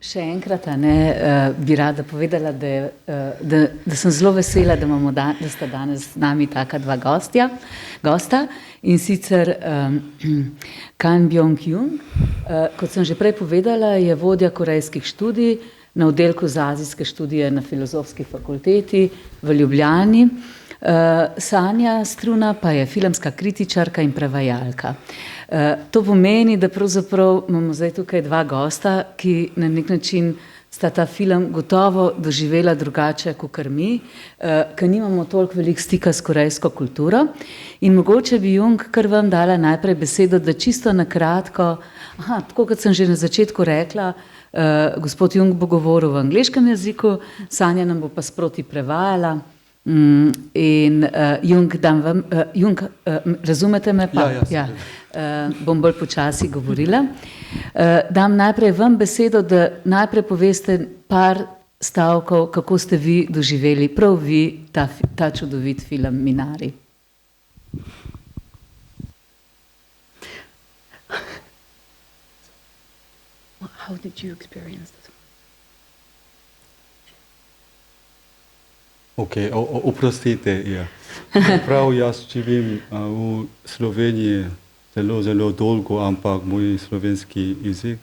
Še enkrat bi rada povedala, da sem zelo vesela, da sta danes z nami taka dva gosta, in sicer Kan Byong-jung, kot sem že prej povedala, je vodja korejskih študij na oddelku za azijske študije na Filozofski fakulteti v Ljubljani. Sanja Struna pa je filmska kritičarka in prevajalka. To pomeni, da pravzaprav imamo zdaj tukaj dva gosta, ki na nek način sta ta film gotovo doživela drugače kakor mi, ker nimamo toliko veliko stika s korejsko kulturo. In mogoče bi Jung kar vam dala najprej besedo, da čisto na kratko, tako kot sem že na začetku rekla, gospod Jung bo govoril v angleškem jeziku, Sanja nam bo pa sproti prevajala. In Jung, razumete me pa? Ja. Bom bolj počasi govorila. Dam najprej vam besedo, da najprej poveste par stavkov, kako ste vi doživeli, prav vi, ta čudovit film Minari. How did you experience this? Ok, oprostite, ja. Prav jaz živim v Sloveniji zelo dolgo, ampak moj slovenski jezik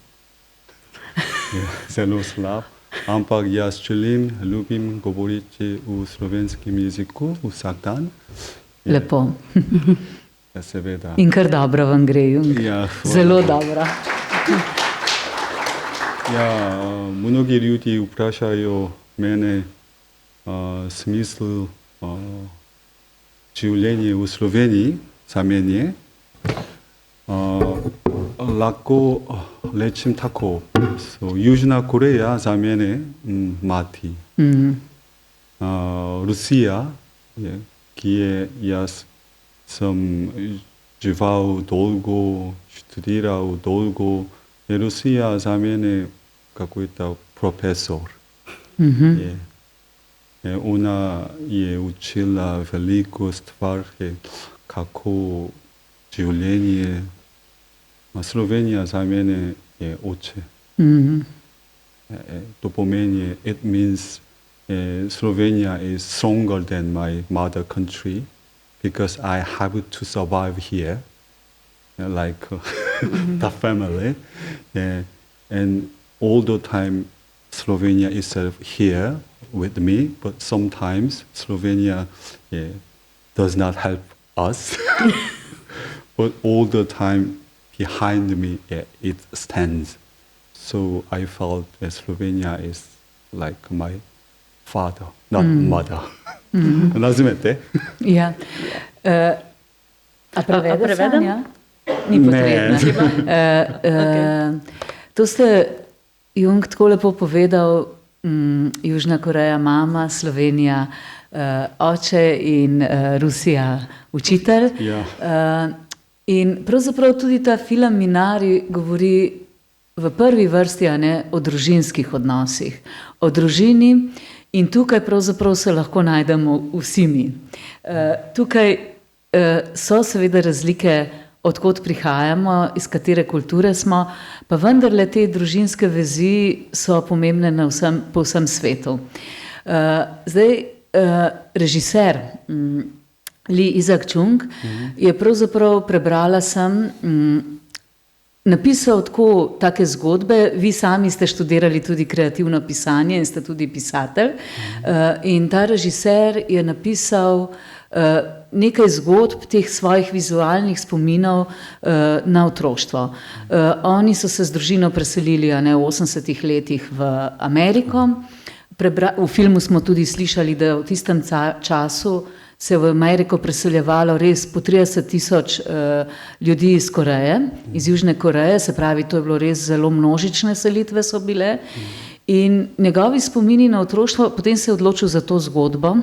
je zelo slab. Ampak jaz ljubim govoriti v slovenskem jeziku vsak dan. Lepo. Ja, seveda. In kar dobro vam gre, Jung. Ja, zelo dobro. Ja, mnogi ljudi vprašajo mene, smisel življenja v Sloveniji za mene. Lahko rečem tako. Južna Koreja za mene mati. Rusija, kjer jaz sem živel dolgo, študiral dolgo. Rusija za mene какой-то profesor. Ona je učila veliko stvari, kako življenje. Slovenija za mene je oče. To pomeni, it means Slovenia is stronger than my mother country because I have to survive here, like the family. And all the time Slovenia is here with me, but sometimes Slovenia does not help us. But all the time behind me it stands. So I felt that Slovenia is like my father, not mother. Razumete? Ja. A prevede Sanja? Ni potrebno. To ste, Jung, tako lepo povedal, Južna Koreja mama, Slovenija oče in Rusija učitelj. Ja. In pravzaprav tudi ta film Minari govori v prvi vrsti o družinskih odnosih, o družini, in tukaj pravzaprav se lahko najdemo vsi mi. Tukaj so seveda razlike, odkot prihajamo, iz katere kulture smo, pa vendarle te družinske vezi so pomembne po vsem svetu. Zdaj, režiser Lee Isaac-chung je pravzaprav, prebrala sem, napisal take zgodbe. Vi sami ste študirali tudi kreativno pisanje in ste tudi pisatelj. In ta režiser je napisal nekaj zgodb teh svojih vizualnih spominov na otroštvo. Oni so se z družino preselili v 80-ih letih v Ameriko. V filmu smo tudi slišali, da v tistem času se je v Ameriko preseljevalo res po 30,000 ljudi iz Koreje, iz Južne Koreje, se pravi, to je bilo res zelo množične selitve so bile. In njegovi spomini na otroštvo, potem se je odločil za to zgodbo,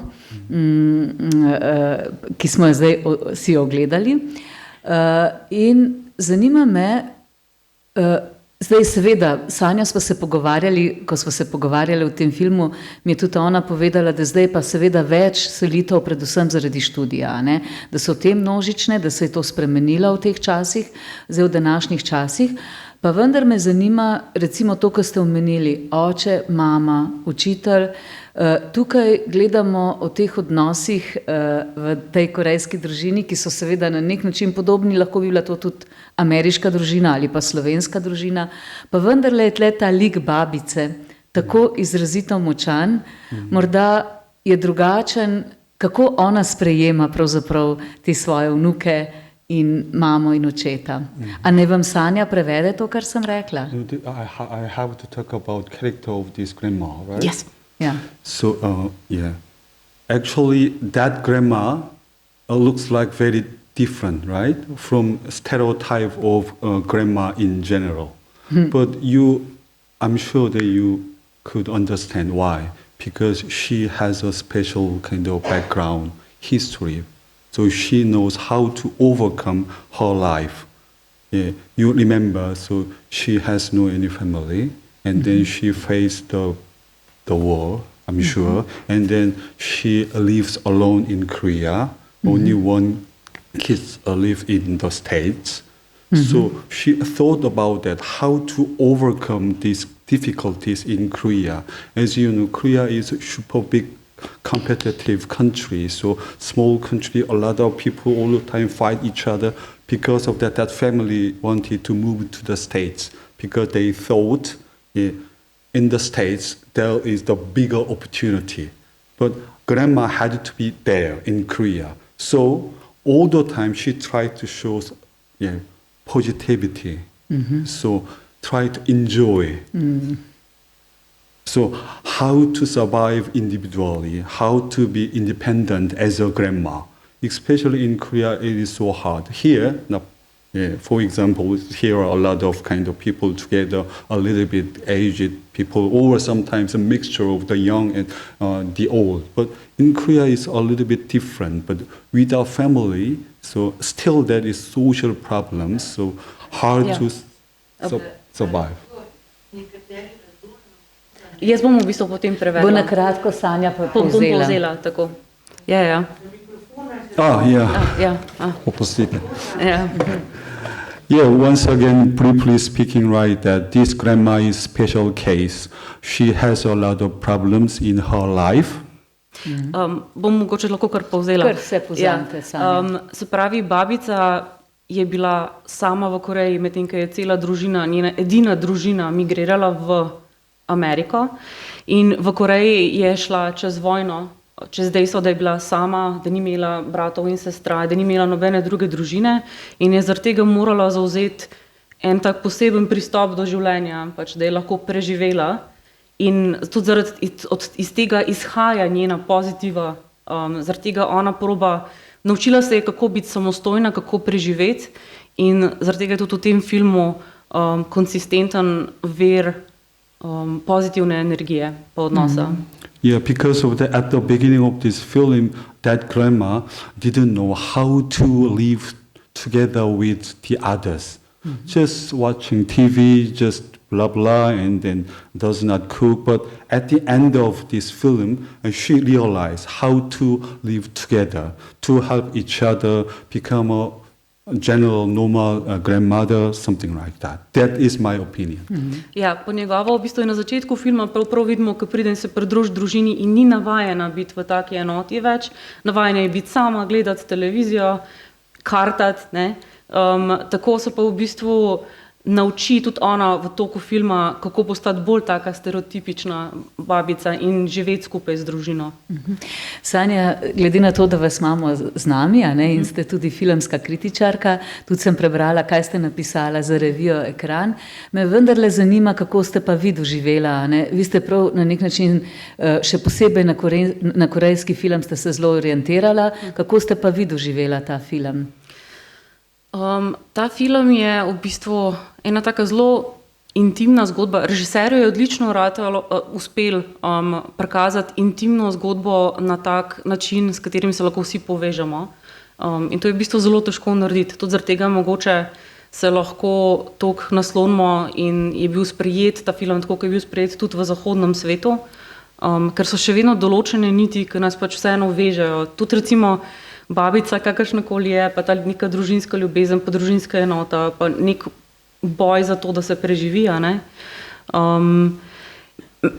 ki smo jo zdaj si ogledali. In zanima me, zdaj seveda, Sanja smo se pogovarjali, ko smo se pogovarjali v tem filmu, mi je tudi ona povedala, da zdaj pa seveda več selitev, predvsem zaradi študija, da so te množične, da se je to spremenilo v teh časih, zdaj v današnjih časih. Pa vendar me zanima, recimo to, kar ste omenili, oče, mama, učitelj. Tukaj gledamo o teh odnosih v tej korejski družini, ki so seveda na nek način podobni, lahko bi bila to tudi ameriška družina ali pa slovenska družina, pa vendarle je tle ta lik babice tako izrazito močan, morda je drugačen, kako ona sprejema pravzaprav te svoje vnuke in mamo in očeta. A ne vam Sanja prevede to, kar sem rekla? I have to talk about character of this grandma, right? Yes. Ja. So, yeah. Actually, that grandma looks like very different, right? From stereotype of grandma in general. But I'm sure that you could understand why. Because she has a special kind of background, history. So she knows how to overcome her life. Yeah. You remember, so she has no any family, and then she faced the war, I'm sure, and then she lives alone in Korea. Only one kid live in the States. So she thought about that, how to overcome these difficulties in Korea. As you know, Korea is a super big competitive country, so small country, a lot of people all the time fight each other. Because of that, that family wanted to move to the States because they thought in the States there is the bigger opportunity. But grandma had to be there in Korea. So all the time she tried to show positivity. So try to enjoy. So how to survive individually, how to be independent as a grandma. Especially in Korea, it is so hard. Here, for example, here are a lot of kind of people together, a little bit aged people, or sometimes a mixture of the young and the old. But in Korea, it's a little bit different. But without family, so still there is social problems, so hard to survive. Jaz bom v bistvu potem prevedla. Bo na kratko Sanja Bom povzela. povzela, tako. Ja. Opposite. Ja. Yeah, once again, briefly speaking, right, that this grandma is special case. She has a lot of problems in her life. Bom mogoče lahko kar povzela. Kar se povzemite, Sanja. Se pravi, babica je bila sama v Koreji, medtem ko je cela družina, njena edina družina migrirala v Ameriko in v Koreji je šla čez vojno, čez dejstvo, da je bila sama, da ni imela bratov in sestra, da ni imela nobene druge družine in je zaradi tega morala zavzeti en tak poseben pristop do življenja, pač, da je lahko preživela in tudi iz tega izhaja njena pozitiva, zaradi tega ona naučila se je, kako biti samostojna, kako preživeti in zaradi tega je tudi v tem filmu konsistenten vir pozitivne energije pa odnosa. Yeah, because of that, at the beginning of this film, that grandma didn't know how to live together with the others. Just watching TV, just blah blah, and then does not cook. But at the end of this film, she realized how to live together, to help each other, become a general, normal grandmother, something like that. That is my opinion. Ja, po njegovo v bistvu je na začetku filma prav vidimo, ko pride in se pridruži družini in ni navajena biti v taki enoti več, navajena je biti sama, gledati televizijo, kartati, ne. Tako se pa v bistvu nauči tudi ona v toku filma, kako postati bolj taka stereotipična babica in živeti skupaj z družino. Sanja, glede na to, da vas imamo z nami, a ne, in ste tudi filmska kritičarka, tudi sem prebrala, kaj ste napisala za revijo Ekran, me vendarle zanima, kako ste pa vi doživela, a ne. Vi ste prav na nek način, še posebej na korejski film ste se zelo orientirala, kako ste pa vi doživela ta film? Ta film je v bistvu ena taka zelo intimna zgodba. Režiserju je odlično uspel prikazati intimno zgodbo na tak način, s katerim se lahko vsi povežemo. In to je v bistvu zelo težko narediti. Tudi zaradi tega mogoče se lahko toliko naslonimo in je bil sprejet ta film, tako kot je bil sprejet tudi v zahodnem svetu, ker so še vedno določene niti, ki nas pač vseeno vežejo. Tudi recimo babica, kakršnakoli je, pa ta neka družinska ljubezen, pa družinska enota, pa nek boj za to, da se preživi. A ne.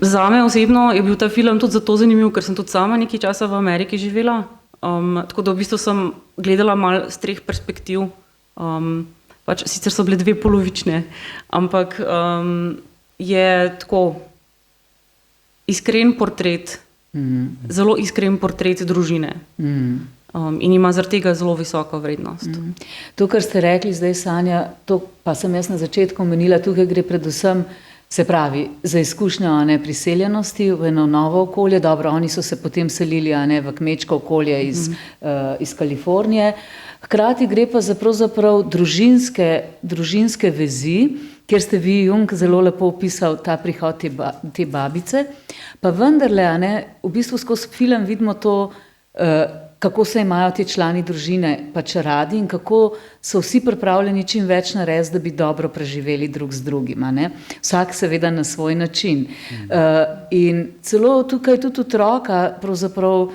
Zame osebno je bil ta film tudi zato zanimiv, ker sem tudi sama nekaj časa v Ameriki živela. Tako da v bistvu sem gledala malo z 3 perspektiv. Pač sicer so bile 2 polovične, ampak je tako iskren portret, zelo iskren portret družine. In ima zaradi tega zelo visoko vrednost. To, kar ste rekli zdaj, Sanja, to pa sem jaz na začetku omenila, tukaj gre predvsem, se pravi, za izkušnjo priseljenosti v eno novo okolje. Dobro, oni so se potem selili v kmečko okolje iz Kalifornije. Hkrati gre pa za pravzaprav družinske vezi, kjer ste vi, Jung, zelo lepo opisal ta prihod te babice. Pa vendarle, v bistvu skozi film vidimo to, kako se imajo ti člani družine pač radi in kako so vsi pripravljeni čim več narediti, da bi dobro preživeli drug z drugim. Vsak seveda na svoj način. In celo tukaj tudi otroka, pravzaprav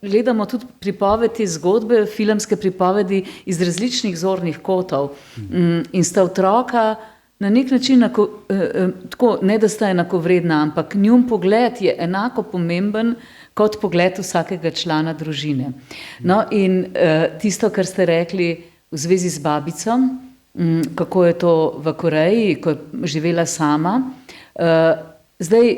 gledamo tudi pripovedi, zgodbe, filmske pripovedi iz različnih zornih kotov. In sta otroka na nek način, tako, ne da sta enakovredna, ampak njun pogled je enako pomemben kot pogled vsakega člana družine. No in tisto, kar ste rekli v zvezi z babico, kako je to v Koreji, ko je živela sama. Zdaj,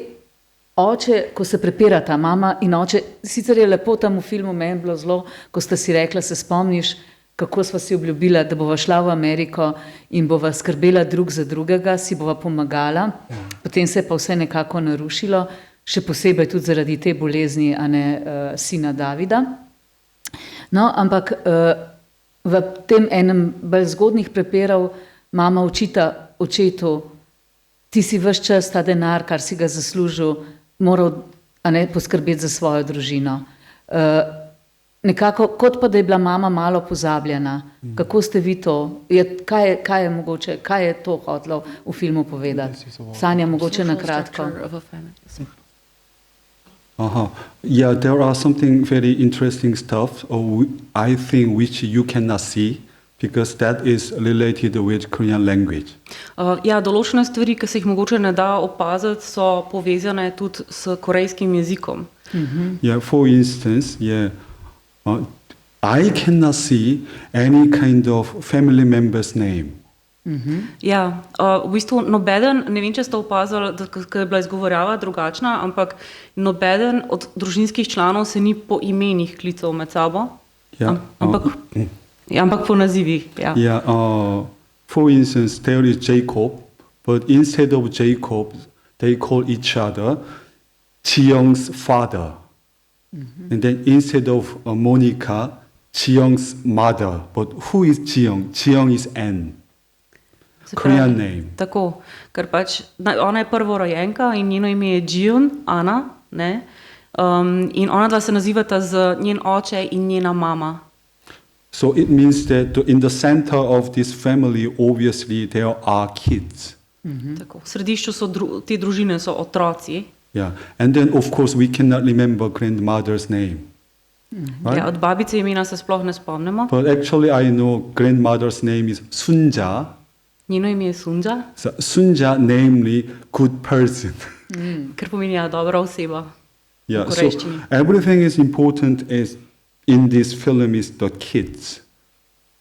oče, ko se prepirata, mama in oče, sicer je lepo tam v filmu, meni bilo zelo, ko sta si rekla, se spomniš, kako sva si obljubila, da bova šla v Ameriko in bova skrbela drug za drugega, si bova pomagala, potem se je pa vse nekako narušilo, še posebej tudi zaradi te bolezni, sina Davida. No, ampak v tem enem bolj zgodnjih prepirov mama očita očetu, ti si ves čas ta denar, kar si ga zaslužil, moral poskrbeti za svojo družino. Nekako, kot pa da je bila mama malo pozabljena. Kako ste vi to? Kaj je mogoče, kaj je to hotelo v filmu povedati? Sanja, mogoče na kratko. Yeah, there are something very interesting stuff, I think, which you cannot see, because that is related with Korean language. Ja, določene stvari, ki se jih mogoče ne da opaziti, so povezane tudi s korejskim jezikom. Yeah, for instance, I cannot see any kind of family member's name. Ja, v bistvu nobeden, ne vem, če ste opazili, da je bila izgovorjava drugačna, ampak nobeden od družinskih članov se ni po imenih klical med sabo, ampak po nazivih. Yeah, for instance, there is Jacob, but instead of Jacob, they call each other Ji-young's father. And then instead of Monica, Ji-young's mother. But who is Ji-young? Ji-young is Anne. Korean name. Tako, ker pač ona je prvorojenka in njeno ime je Ji-young, Ana, ne? In ona dva se nazivata z njen oče in njena mama. So it means that in the center of this family, obviously, there are kids. Tako, v središču so te družine so otroci. Yeah, and then of course we cannot remember grandmother's name. Right? Ja, od babice imena se sploh ne spomnimo. But actually I know grandmother's name is Sunja. Njeno ime je Sunja. So Sunja, namely good person. Ker pomeni dobra oseba. Yeah, so everything is important is in this film is the kids.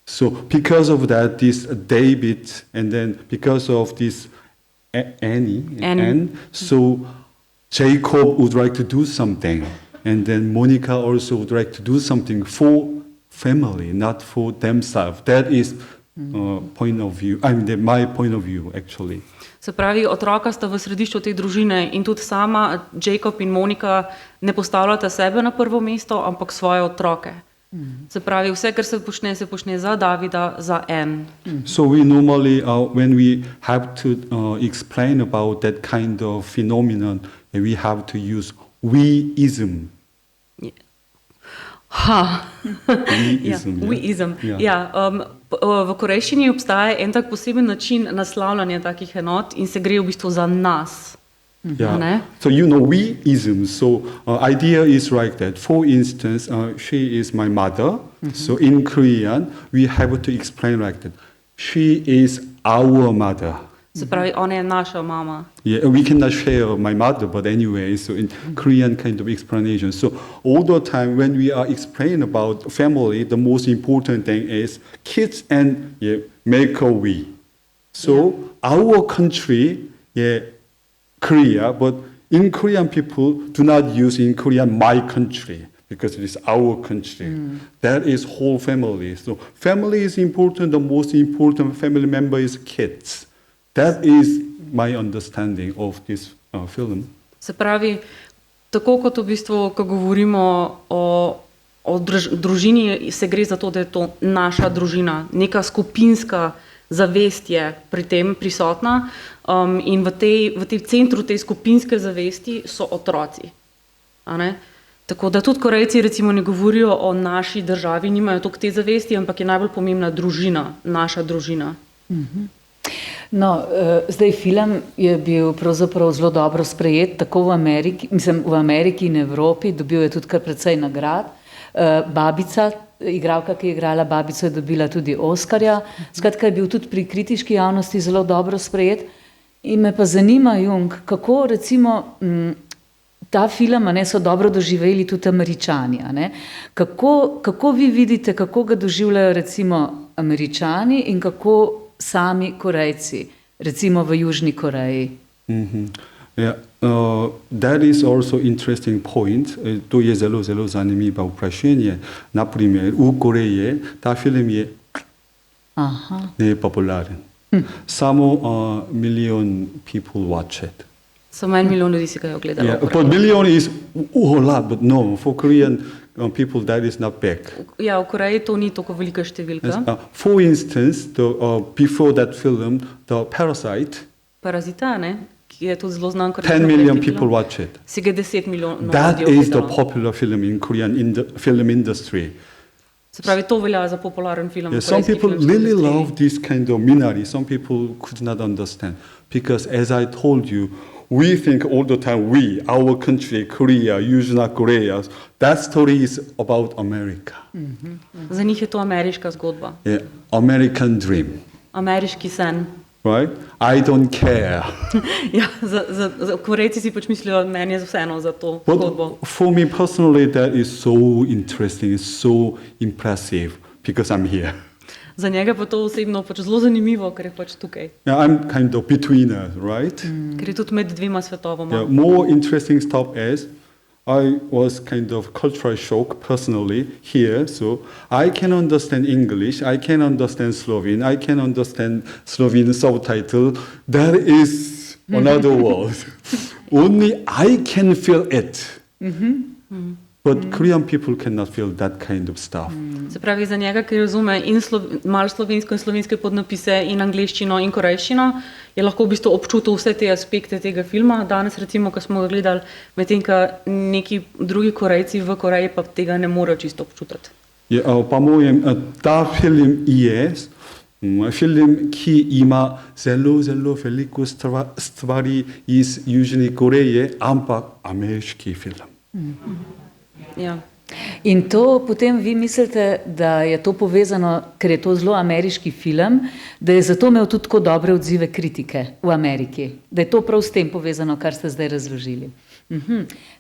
So because of that, this David, and then because of this Anne, so Jacob would like to do something, and then Monica also would like to do something for family, not for themselves. That is point of view. I mean, my point of view, actually. Se pravi, otroka sta v središču te družine in tudi sama, Jacob in Monika, ne postavljata sebe na prvo mesto, ampak svoje otroke. Se pravi, vse, kar se počne za Davida, za Anne. So we normally, when we have to explain about that kind of phenomenon, we have to use we-ism. We-ism. V korejščini obstaja en tak poseben način naslavljanja takih enot in se gre v bistvu za nas. Yeah. So we-ism. So idea is like that. For instance, she is my mother. So in Korean, we have to explain like that. She is our mother. Se pravi, ona je naša mama. Yeah, we cannot share my mother, but anyway, so in Korean kind of explanation. So all the time when we are explaining about family, the most important thing is kids and make a we. So our country, Korea, but in Korean people do not use in Korean my country because it is our country. That is whole family. So family is important. The most important family member is kids. That is my understanding of this film. Se pravi, tako kot v bistvu, ko govorimo o družini, se gre za to, da je to naša družina. Neka skupinska zavest je pri tem prisotna in v tej centru tej skupinske zavesti so otroci. A ne? Tako da tudi Korejci recimo ne govorijo o naši državi, nimajo toliko te zavesti, ampak je najbolj pomembna družina, naša družina. No, zdaj film je bil pravzaprav zelo dobro sprejet, tako v Ameriki in Evropi, dobil je tudi kar precej nagrad. Babica, igralka, ki je igrala babico, je dobila tudi Oskarja. Skratka, je bil tudi pri kritiški javnosti zelo dobro sprejet. In me pa zanima, Jung, kako recimo ta film so dobro doživeli tudi Američani. Kako vi vidite, kako ga doživljajo recimo Američani in kako sami Korejci, recimo v Južni Koreji? That is also interesting point. To je zelo zanimivo vprašanje. Naprimer, v Koreji ta film je nepopularen. Samo million people watch it. Samo 1 milijon ljudi si ga je ogledalo. But million is a lot, but no, for Korean people that is not big. Ja, v Koreji to ni tako velika številka. For instance, before that film, the Parasite. Parazita, ne? Ki je tudi zelo znan. 10 million people watch it. Si ga 10 milijonov That is the popular film in Korean film industry. Se pravi, to velja za popularen film. Some people really love this kind of Minari. Some people could not understand. Because as I told you, we think all the time, our country, Korea, Južna Korea, that story is about America. Za njih je to ameriška zgodba. American dream. Ameriški sen. Right? I don't care. Ja, za Korejci si pač mislijo, meni je vseeno za to zgodbo. For me personally, that is so interesting, it's so impressive, because I'm here. Za njega pa to osebno pač zelo zanimivo, ker je pač tukaj. I'm kind of between us, right? Ker je tudi med dvema svetovoma. More interesting stuff is, I was kind of cultural shock personally here, so I can understand English, I can understand Slovene, I can understand Slovene subtitle. That is another world. Only I can feel it. But Korean people cannot feel that kind of stuff. Se pravi, za njega, ki razume in malo slovensko in slovenske podnapise in angleščino in korejščino, je lahko v bistvu občutil vse te aspekte tega filma. Danes recimo, ko smo ga gledali, medtem ko neki drugi Korejci v Koreji pa tega ne morejo čisto občutiti. Po mojem, ta film je film, ki ima zelo veliko stvari iz Južne Koreje, ampak ameriški film. Ja. In to potem vi mislite, da je to povezano, ker je to zelo ameriški film, da je zato imel tudi tako dobre odzive kritike v Ameriki, da je to prav s tem povezano, kar ste zdaj razložili.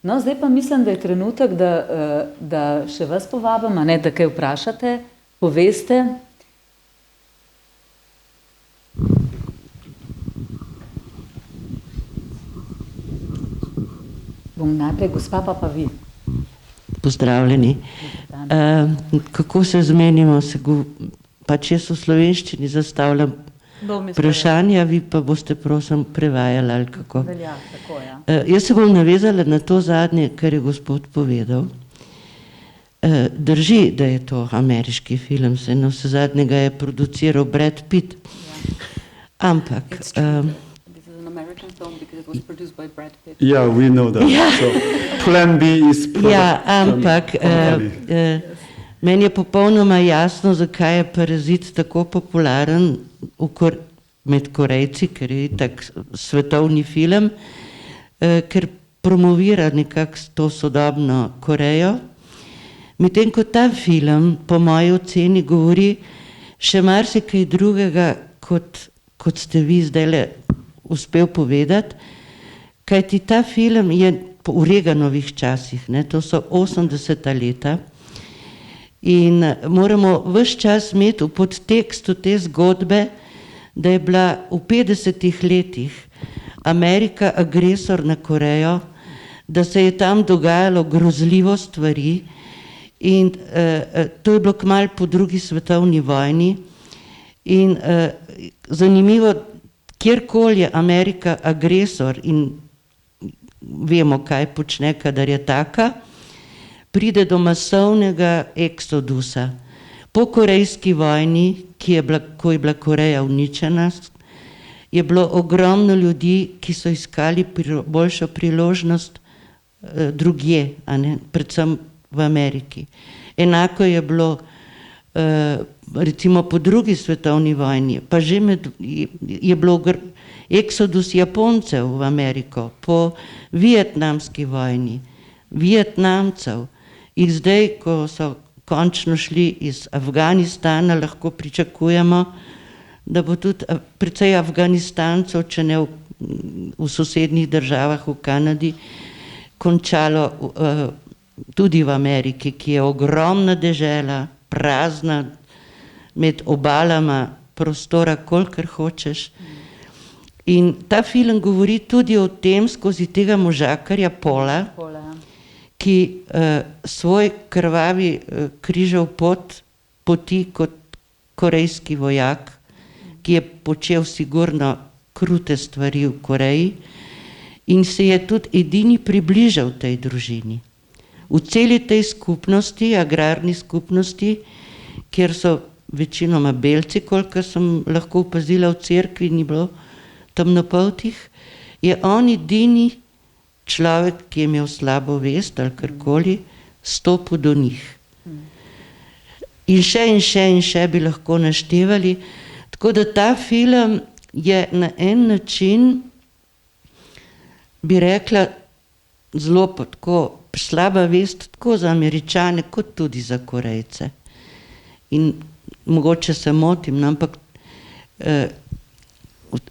No, zdaj pa mislim, da je trenutek, da še vas povabim, da kaj vprašate, poveste. Bom najprej gospa, pa vi. Pozdravljeni. Kako se zmenimo? Pač jaz v slovenščini zastavljam vprašanja, vi pa boste prosim prevajali ali kako. Velja, tako, ja. Jaz se bom navezala na to zadnje, kar je gospod povedal. Drži, da je to ameriški film, se na vse zadnjega je produciral Brad Pitt. Ampak... Yeah, we know that. So, plan B is ampak meni je popolnoma jasno, zakaj je Parazit tako popularen med Korejci, ker je tak svetovni film, ker promovira nekako to sodobno Korejo. Medtem ko ta film, po moji oceni, govori še marsikaj drugega, kot ste vi zdaj uspel povedati, kajti ta film je v Reaganovih časih, ne, to so 80. leta in moramo ves čas imeti v podtekstu te zgodbe, da je bila v 50. letih Amerika agresor na Korejo, da se je tam dogajalo grozljivo stvari in to je bilo kmalu po drugi svetovni vojni in zanimivo, kjerkoli je Amerika agresor in vemo, kaj počne, kadar je taka, pride do masovnega eksodusa. Po korejski vojni, ko je bila Koreja uničena, je bilo ogromno ljudi, ki so iskali boljšo priložnost drugje, a ne, predvsem v Ameriki. Enako je bilo recimo po drugi svetovni vojni, pa že je bilo eksodus Japoncev v Ameriko, po vietnamski vojni, Vietnamcev. In zdaj, ko so končno šli iz Afganistana, lahko pričakujemo, da bo tudi precej Afganistancev, če ne v sosednjih državah, v Kanadi, končalo tudi v Ameriki, ki je ogromna dežela, prazna, med obalama prostora, kolikor hočeš. In ta film govori tudi o tem skozi tega možakarja Paula, ki svoj krvavi križev poti kot korejski vojak, ki je počel sigurno krute stvari v Koreji in se je tudi edini približal tej družini. V celi tej skupnosti, agrarni skupnosti, kjer so večinoma belci, kolikor sem lahko opazila v cerkvi, ni bilo temnopoltih, je on edini človek, ki je imel slabo vest ali karkoli, stopil do njih. In še bi lahko naštevali. Tako da ta film je na en način, bi rekla, zelo tako slaba vest tako za Američane, kot tudi za Korejce. In mogoče se motim, no, ampak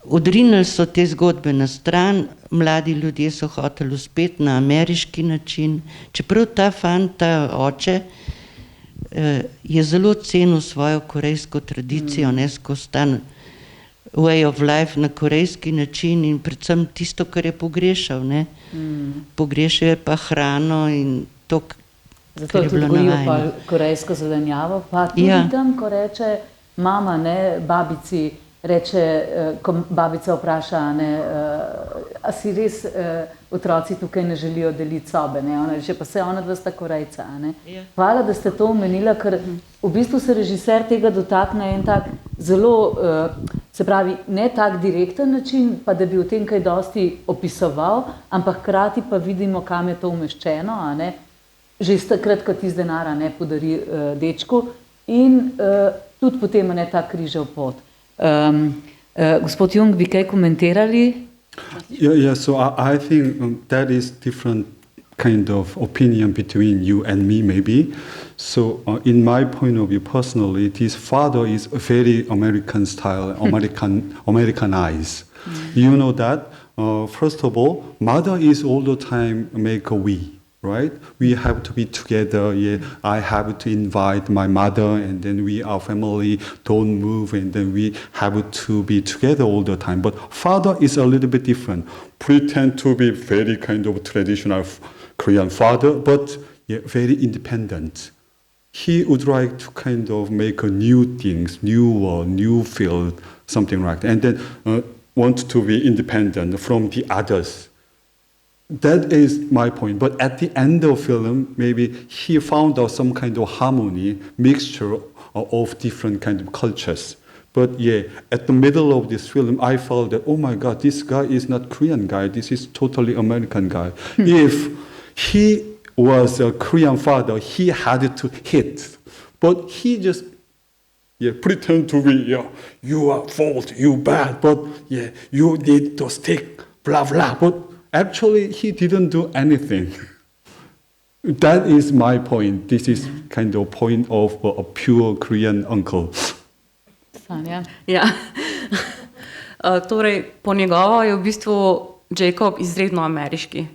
odrinili so te zgodbe na stran, mladi ljudje so hoteli uspeti na ameriški način, čeprav ta fant, ta oče, je zelo cenil svojo korejsko tradicijo, ne, skozi ta way of life na korejski način in predvsem tisto, kar je pogrešal, ne. Pogrešal je pa hrano in to, kar je bilo navajeno. Zato tudi gojijo pa korejsko zelenjavo, pa tudi tam, ko reče mama, ne, babici, reče, ko babica vpraša, ne, a si res otroci tukaj ne želijo deliti sobe, ne, ona reče, pa se ona dva sta Korejca, ne. Hvala, da ste to omenila, ker v bistvu se režiser tega dotakne en tak zelo, se pravi, ne tak direkten način, pa da bi o tem kaj dosti opisoval, ampak hkrati pa vidimo, kam je to umeščeno, a ne, že iz takrat, ko tisti denar, ne, podari dečku in tudi potem, ne, ta križev pot. Gospod Jung, bi kaj komentirali? Yeah, so I think that is different kind of opinion between you and me, maybe. So in my point of view, personally, his father is very American style, Americanized. You know that? First of all, mother is all the time make a we. Right? We have to be together. Yeah, I have to invite my mother, and then our family don't move, and then we have to be together all the time. But father is a little bit different. Pretend to be very kind of traditional Korean father, but yeah, very independent. He would like to kind of make a new things, new world, new field, something like that, and then want to be independent from the others. That is my point. But at the end of the film, maybe he found out some kind of harmony, mixture of different kind of cultures. But yeah, at the middle of this film, I felt that, oh my God, this guy is not Korean guy. This is totally American guy. If he was a Korean father, he had to hit. But he just pretend to be, you are fault, you bad, but you need to stick, blah, blah. But actually, he didn't do anything. That is my point. This is kind of point of a pure Korean uncle. Sanja. Ja. Torej, po njegovo je v bistvu Jacob izredno ameriški.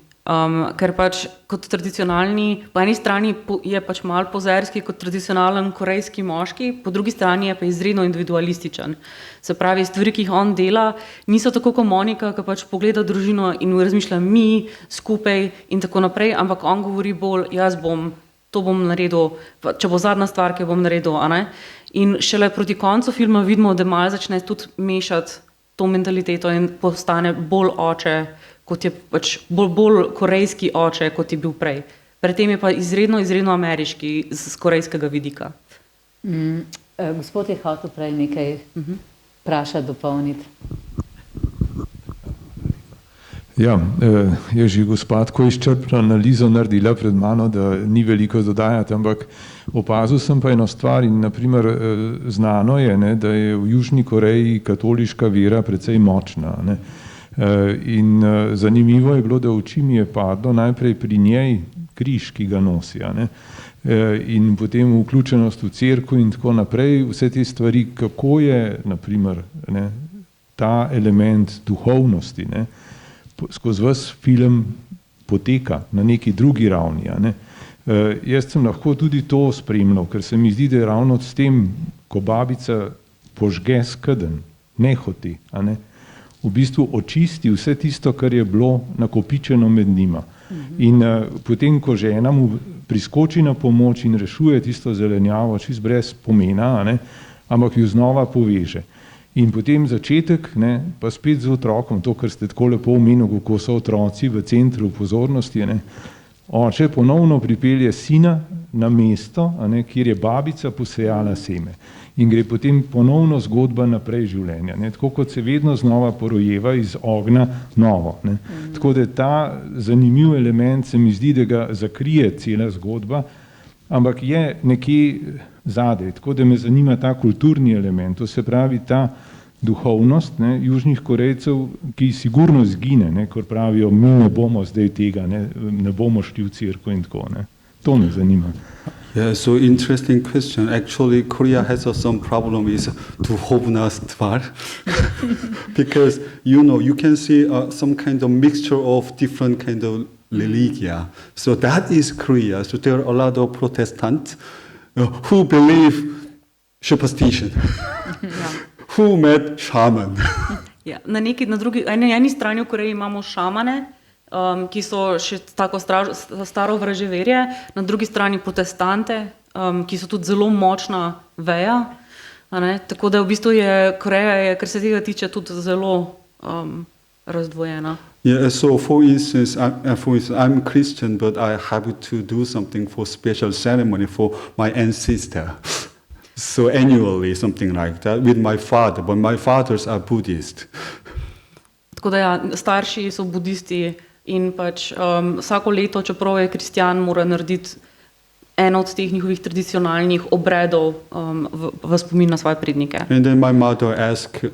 Ker pač kot tradicionalni, po eni strani je pač malo pozerski kot tradicionalen korejski moški, po drugi strani je pa izredno individualističen. Se pravi, stvari, ki jih on dela, niso tako kot Monika, ki pač pogleda družino in razmišlja mi skupaj in tako naprej, ampak on govori bolj, to bom naredil, če bo zadnja stvar, ki jo bom naredil. A ne? In šele proti koncu filma vidimo, da malo začne tudi mešati to mentaliteto in postane bolj oče, kot je pač bolj korejski oče, kot je bil prej. Predtem je pa izredno ameriški z korejskega vidika. Gospod je hotel prej nekaj vprašati, dopolniti. Ja, je že gospa tako izčrpno analizo naredila pred mano, da ni veliko dodajati, ampak opazil sem pa eno stvar in naprimer znano je, ne, da je v Južni Koreji katoliška vera precej močna. Ne. In zanimivo je bilo, da v oči mi je padlo najprej pri njej križ, ki ga nosi, ne. In potem vključenost v cerkev in tako naprej, vse te stvari, kako je naprimer, ne, ta element duhovnosti, ne, skozi vas film poteka na neki drugi ravni. Ne. Jaz sem lahko tudi to spremljal, ker se mi zdi, da je ravno s tem, ko babica požge skedenj, nehote, ne, v bistvu očisti vse tisto, kar je bilo nakopičeno med njima. In potem, ko žena mu priskoči na pomoč in rešuje tisto zelenjavo, čist brez pomena, ne, ampak jo znova poveže. In potem začetek, ne, pa spet z otrokom, to, kar ste tako lepo omenili, kako so otroci v centru pozornosti, ne, oče ponovno pripelje sina na mesto, ne, kjer je babica posejala seme. In gre potem ponovno zgodba naprej življenja. Ne, tako kot se vedno znova porojeva iz ognja novo. Ne. Tako da ta zanimiv element se mi zdi, da ga zakrije cela zgodba, ampak je nekje zadaj, tako da me zanima ta kulturni element, to se pravi ta duhovnost, ne, Južnih Korejcev, ki sigurno zgine, ne, ko pravijo, mi ne bomo zdaj tega, ne bomo šli v cerkev in tako. Ne. To me zanima. Yeah, so interesting question. Actually, Korea has some problem with duhovnost part because you can see some kind of mixture of different kind of religion. So that is Korea. So there are a lot of Protestants who believe superstition, who met shaman. Ja, na eni strani v Koreji imamo šamane, ki so še tako staro vraževerje, na drugi strani protestante, ki so tudi zelo močna veja. Tako da v bistvu je Koreja, kar se tega tiče, tudi zelo razdvojena. Yeah, so for instance, I'm Christian, but I have to do something for special ceremony for my ancestor. So annually, something like that, with my father, but my fathers are Buddhist. Tako da ja, starši so budisti in pač vsako leto, čeprav je kristjan, mora narediti eno od teh njihovih tradicionalnih obredov v spomin na svoje prednike. And then my mother asked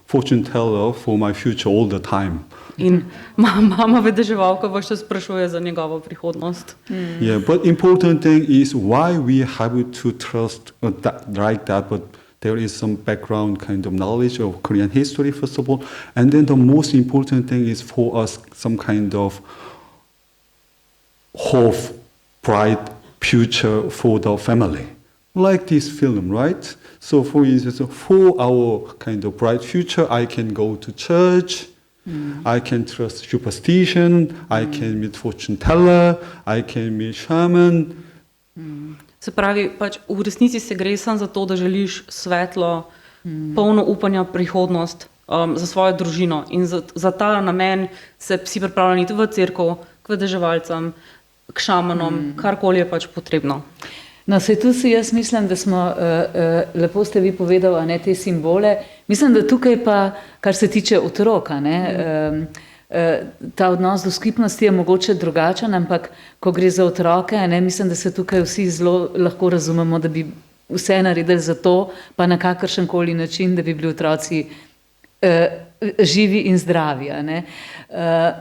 fortune teller for my future all the time. In mama vedeževalka vas še sprašuje za njegovo prihodnost. Yeah, but important thing is why we have to trust like that, but there is some background kind of knowledge of Korean history, first of all. And then the most important thing is for us some kind of hope, bright future for the family. Like this film, right? So for instance, for our kind of bright future, I can go to church, I can trust superstition, I can meet fortune teller, I can meet shaman. Se pravi, pač v resnici se gre samo za to, da želiš svetlo, polno upanja prihodnost za svojo družino in za ta namen se si pripravljen iti v cerkev, k vedeževalcem, k šamanom, karkoli je pač potrebno. No, se tu si jaz mislim, da smo, lepo ste vi povedali, ne, te simbole. Mislim, da tukaj pa, kar se tiče otroka, ne, ta odnos do skupnosti je mogoče drugačen, ampak ko gre za otroke, ne, mislim, da se tukaj vsi zelo lahko razumemo, da bi vse naredili za to, pa na kakršenkoli način, da bi bili otroci živi in zdravi. Ne.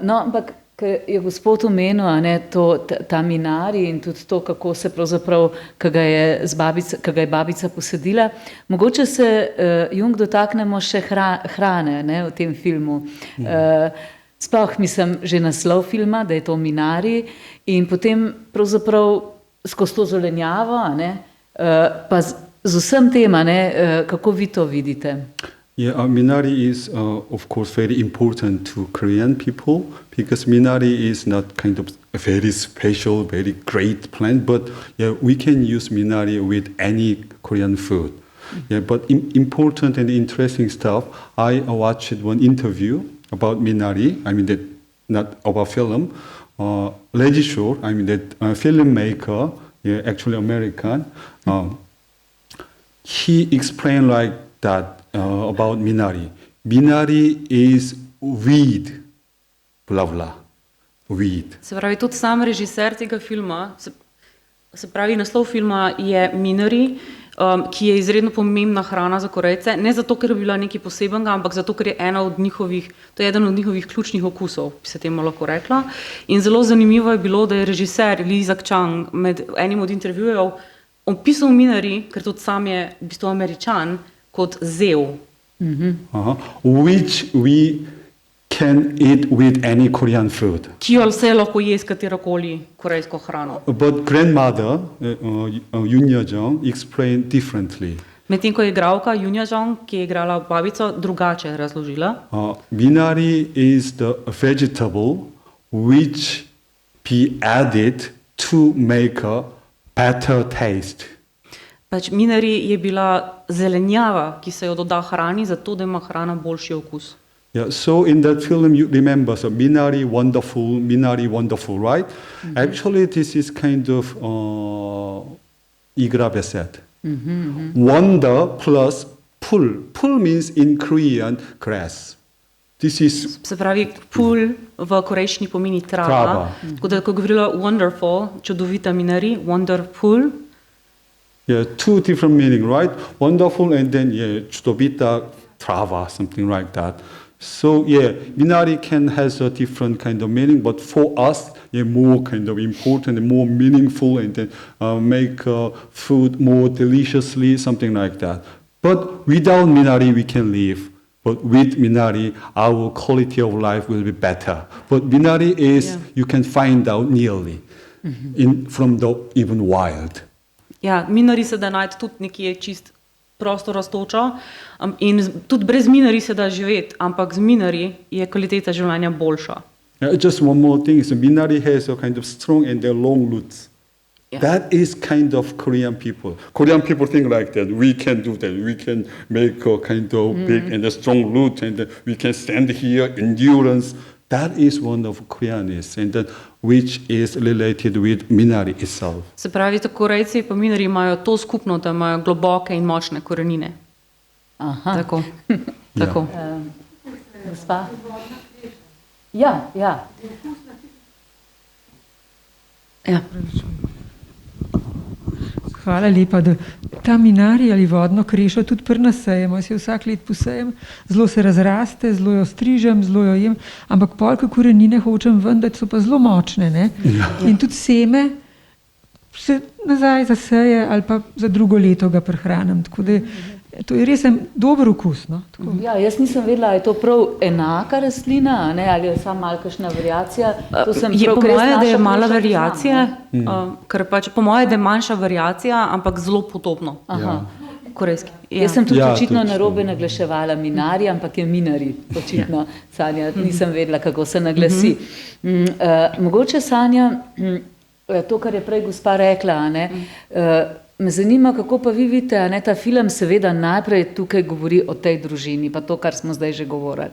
No, ampak Ker je gospod omenil, a ne, ta Minari in tudi to, kako se pravzaprav, ki ga je babica posadila. Mogoče se, Jung, dotaknemo še hrane, ne, v tem filmu. Sploh mislim že naslov filma, da je to Minari in potem pravzaprav skozi to zelenjavo, a ne, pa z vsem tem, a ne, kako vi to vidite? Yeah, Minari is, of course, very important to Korean people because Minari is not kind of a very special, very great plant, but yeah, we can use Minari with any Korean food. Yeah, but important and interesting stuff. I watched one interview about Minari. I mean, that not about film. Reggie Shore, I mean, that filmmaker, yeah, actually American. He explained like that. About Minari. Minari is weed, blah blah, weed. Se pravi, tudi sam režiser tega filma, se pravi, naslov filma je Minari, ki je izredno pomembna hrana za Korejce, ne zato, ker je bila nekaj posebenega, ampak zato, ker je eden od njihovih ključnih okusov, bi se temu lahko rekla. In zelo zanimivo je bilo, da je režiser Lee Isaac-Chung med enim od intervjujev opisal Minari, ker tudi sam je v bistvu Američan, kot zev. Which we can eat with any Korean food. Ki jo vse lahko je s katerokoli korejsko hrano. But grandmother, Yoon Yo-jung, explained differently. Medtem ko je igralka Yoon Yo-jung, ki je igrala babico, drugače razložila. Minari is the vegetable which be added to make a better taste. Pač Minari je bila zelenjava, ki se jo doda hrani, zato da ima hrana boljši okus. Yeah, so in that film you remember, so Minari wonderful, right? Actually, this is kind of Igra Beset. Wonder plus pul. Pul means in Korean grass. This is Se pravi, pul v korejščini pomeni trava. Tako da, ko govorila wonderful, čudovita Minari, wonderful. Yeah, two different meaning, right? Wonderful and then yeah, chudobita trava, something like that. So yeah, Minari can has a different kind of meaning, but for us, yeah, more kind of important and more meaningful, and then make food more deliciously, something like that. But without Minari, we can live. But with Minari, our quality of life will be better. But Minari is you can find out nearly from the even wild. Ja, Minari se da najti tudi nekje čist prosto rastočo in tudi brez Minari se da živeti, ampak z Minari je kvaliteta življenja boljša. Just one more thing, so Minari has a kind of strong and long roots. Yeah. That is kind of Korean people. Korean people think like that. We can do that. We can make a kind of big and a strong root, and we can stand here, endurance. That is one of Koreanness, and that which is related with Minari itself. Se pravi, tako Korejci pa Minari imajo to skupno, da imajo globoke in močne korenine. Aha. Tako. Tako. Gospa? Ja. Ja. Hvala lepa, da ta Minari ali vodno krešo tudi pri nas sejemo. Jaz jo vsak let posejem, zelo se razraste, zelo jo strižem, zelo jo jem, ampak polke korenine hočem ven, da so pa zelo močne. Ne? Ja. In tudi seme se nazaj zaseje ali pa za drugo leto ga prehranim. Tako da to je res dober okus. No? Ja, jaz nisem vedela, je to prav enaka rastlina, ne? Ali je samo malo kakšna variacija? Je po moje, da je mala variacija, ker pač po moje, da je manjša variacija, ampak zelo podobno. Aha. Korejski. Ja. Jaz sem tudi očitno narobe naglaševala Minari, ampak je Minari, očitno. Sanja, nisem vedela, kako se naglasi. Mogoče, Sanja, to, kar je prej gospa rekla, ne, me zanima, kako pa vi vidite, a ne, ta film seveda najprej tukaj govori o tej družini, pa to, kar smo zdaj že govorili.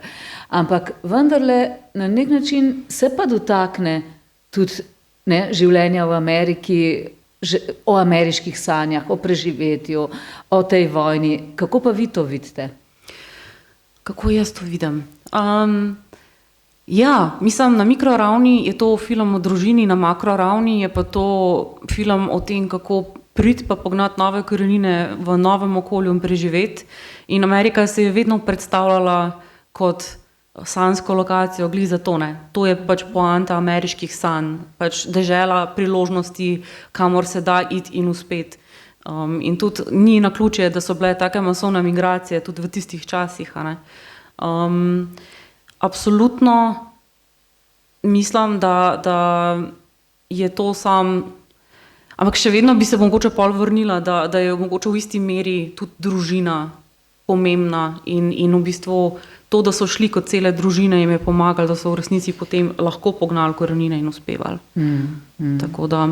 Ampak vendarle na nek način se pa dotakne tudi življenja v Ameriki, o ameriških sanjah, o preživetju, o tej vojni. Kako pa vi to vidite? Kako jaz to vidim? Ja, mislim, na mikroravni je to film o družini, na makroravni je pa to film o tem, kako priti pa pognati nove korenine v novem okolju in preživeti. In Amerika se je vedno predstavljala kot sanjsko lokacijo, glih za to ne. To je pač poanta ameriških sanj, pač dežela priložnosti, kamor se da iti in uspeti. In tudi ni naključje, da so bile take masovne migracije tudi v tistih časih. A ne. Absolutno mislim, da je to ampak še vedno bi se mogoče pol vrnila, da je mogoče v isti meri tudi družina pomembna in v bistvu to, da so šli kot cele družine, jim je pomagali, da so v resnici potem lahko pognali korenine in uspevali. Tako da...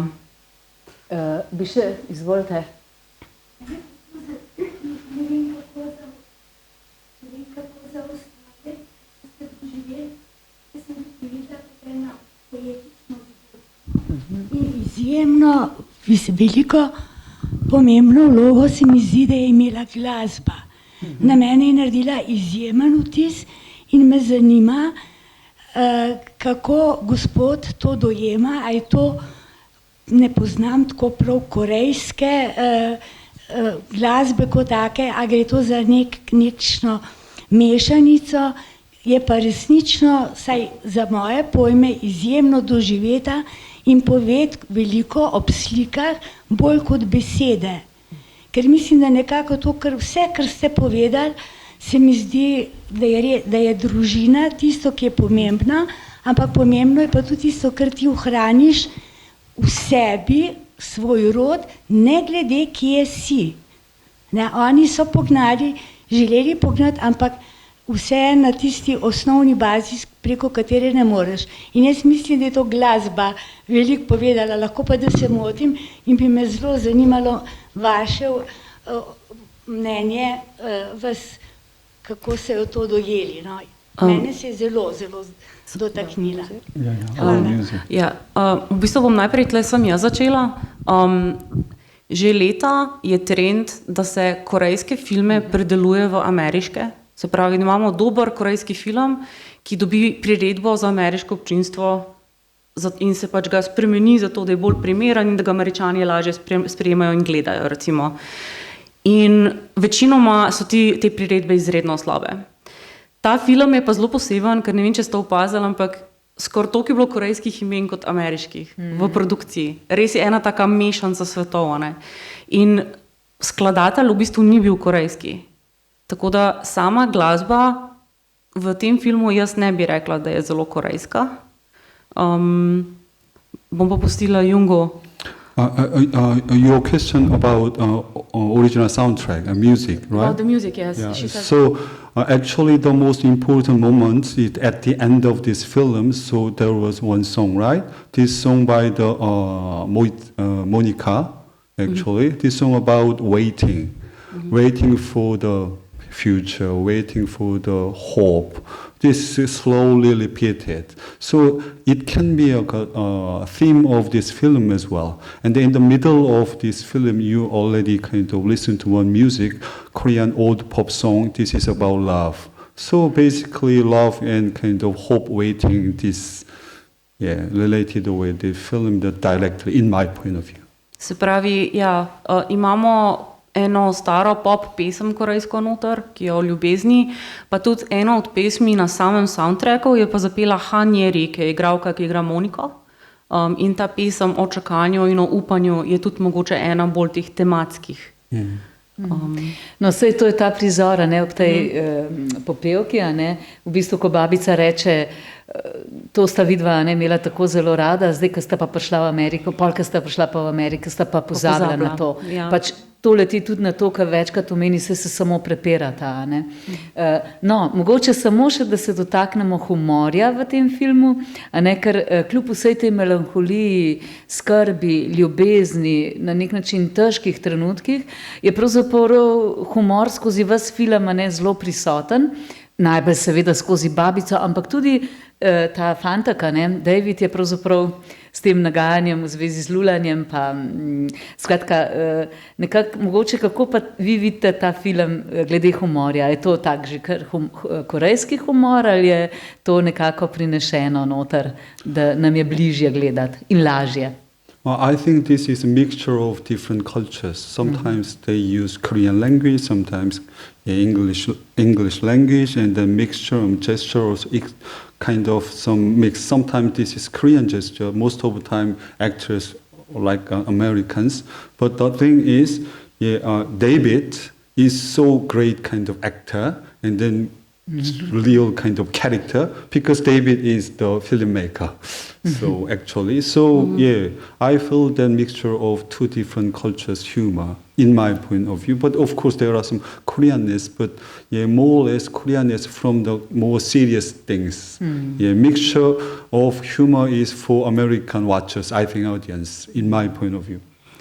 Bi še, izvolite. Izjemno, veliko pomembno vlogo se mi zdi, da je imela glasba. Na mene je naredila izjemen vtis in me zanima, kako gospod to dojema, a je to, ne poznam tako prav korejske glasbe kot take, a gre to za nekšno mešanico, je pa resnično, saj za moje pojme, izjemno doživeta in poved veliko ob slikah, bolj kot besede. Ker mislim, da nekako to, vse, kar ste povedali, se mi zdi, da je družina tisto, ki je pomembna, ampak pomembno je pa tudi tisto, kar ti ohraniš v sebi, svoj rod, ne glede, kje si. Ne, oni so pognali, želeli pognati, ampak vse na tisti osnovni bazi, preko katere ne moreš. In jaz mislim, da je to glasba veliko povedala, lahko pa, da se motim in bi me zelo zanimalo vaše mnenje, kako se je to dojeli. No? Mene se je zelo dotaknila. V bistvu bom najprej tle sem jaz začela. Že leta je trend, da se korejske filme predeluje v ameriške. Se pravi, da imamo dober korejski film, ki dobi priredbo za ameriško občinstvo in se pač ga spremeni zato, da je bolj primeren in da ga Američani lažje sprejemajo in gledajo, recimo. In večinoma so te priredbe izredno slabe. Ta film je pa zelo poseben, ker ne vem, če ste opazili, ampak skoraj toliko je bilo korejskih imen kot ameriških v produkciji. Res je ena taka mešanca svetov. Ne? In skladatelj v bistvu ni bil korejski. Tako da sama glasba v tem filmu jaz ne bi rekla, da je zelo korejska. Bom pa pustila Jungo. Your question about original soundtrack and music, right? Oh, the music, yes. Yeah. So actually the most important moment is at the end of this film. So there was one song, right? This song by the Monica, actually. This song about waiting, waiting for the future, waiting for the hope. This is slowly repeated. So it can be a theme of this film as well. And in the middle of this film, you already kind of listen to one music, Korean old pop song. This is about love. So basically love and kind of hope waiting, this related with the film directly, in my point of view. Se pravi, imamo eno staro pop pesem korejsko noter, ki je o ljubezni, pa tudi eno od pesmi na samem soundtracku je pa zapela Han Ye-ri, ki je igralka, ki igra Moniko. In ta pesem o čakanju in o upanju je tudi mogoče ena bolj teh tematskih. No, sej to je ta prizor, ne, ob tej popevki, ne, v bistvu, ko babica reče, to sta vidva imela tako zelo rada, zdaj, ko sta pa prišla v Ameriko, pol, ko sta prišla pa v Ameriko, sta pa pozabila na to. Ja. Pač to leti tudi na to, kar večkrat omeni, se samo prepirata. Ne. No, mogoče samo še, da se dotaknemo humorja v tem filmu, a ne, ker kljub vsej tej melanholiji, skrbi, ljubezni, na nek način težkih trenutkih, je pravzaprav humor skozi ves film zelo prisoten, najbolj seveda skozi babico, ampak tudi ta fantaka, David je pravzaprav s tem nagajanjem v zvezi z lulanjem, pa skratka, nekako mogoče kako pa vi vidite ta film glede humorja, je to tak že kar korejski humor ali je to nekako prinešeno noter, da nam je bližje gledati in lažje? I think this is a mixture of different cultures. Sometimes they use Korean language, sometimes English language, and the mixture of gestures, kind of some mix. Sometimes this is Korean gesture. Most of the time, actors like Americans. But the thing is, David is so great kind of actor, and then real kind of character, because David is the filmmaker. So actually, I feel that mixture of two different cultures humor in my point of view. But of course there are some Koreanness, but more or less Koreanness from the more serious things. Mixture of humor is for American watchers, I think, audience, in my point of view.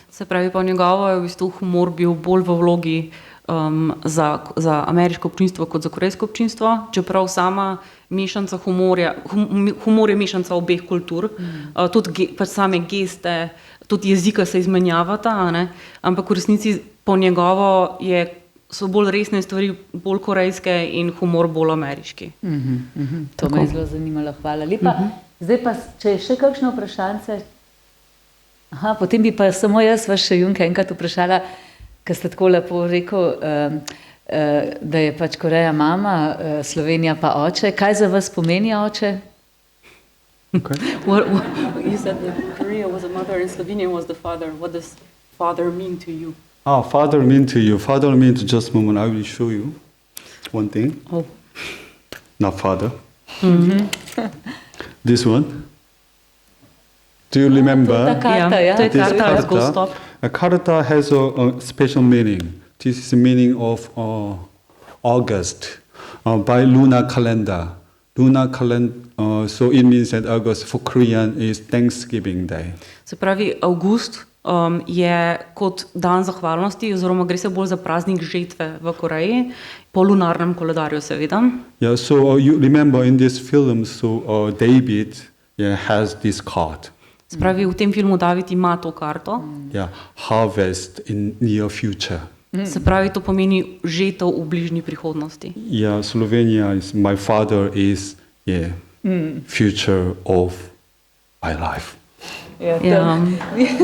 Se pravi, po njegovo je v bistvu humor bil bolj v vlogi za ameriško občinstvo kot za korejsko občinstvo, čeprav sama mešanca humor je mešanca obeh kultur, tudi pač same geste, tudi jezika se izmenjavata, ampak v resnici po njegovo so bolj resne stvari, bolj korejske in humor bolj ameriški. To me je zelo zanimalo, hvala lepa. Zdaj pa, če je še kakšno vprašanje, potem bi pa samo jaz vas še Junke enkrat vprašala, ker ste tako lepo rekel, da je pač Koreja mama, Slovenija pa oče. Kaj za vas pomeni oče? Okay. You said that Korea was a mother and Slovenia was the father. What does father mean to you? Father mean to you. Father means just a moment. I will show you one thing. Oh. Not father. This one. Do you remember? To je ta karta, ja? To je This karta, go stop. A karta has a special meaning. This is the meaning of August by lunar calendar. So it means that August for Korean is Thanksgiving Day. Se pravi, avgust je kot dan zahvalnosti, oziroma gre se bolj za praznik žetve v Koreji, po lunarnem koledarju seveda. Yeah, so you remember in this film, so David has this card. Se pravi, v tem filmu David ima to karto. Yeah, harvest in near future. Se pravi, to pomeni žetev v bližnji prihodnosti. Yeah, Slovenia is, my father is, future of my life. Ja,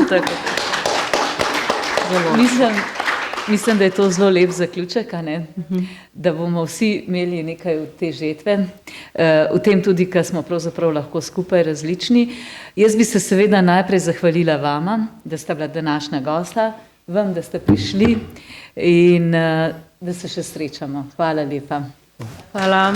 tako. Mislim, da je to zelo lep zaključek, da bomo vsi imeli nekaj od te žetve, v tem tudi, ker smo pravzaprav lahko skupaj različni. Jaz bi se seveda najprej zahvalila vama, da sta bila današnja gosta, vam, da ste prišli in da se še srečamo. Hvala lepa. Hvala.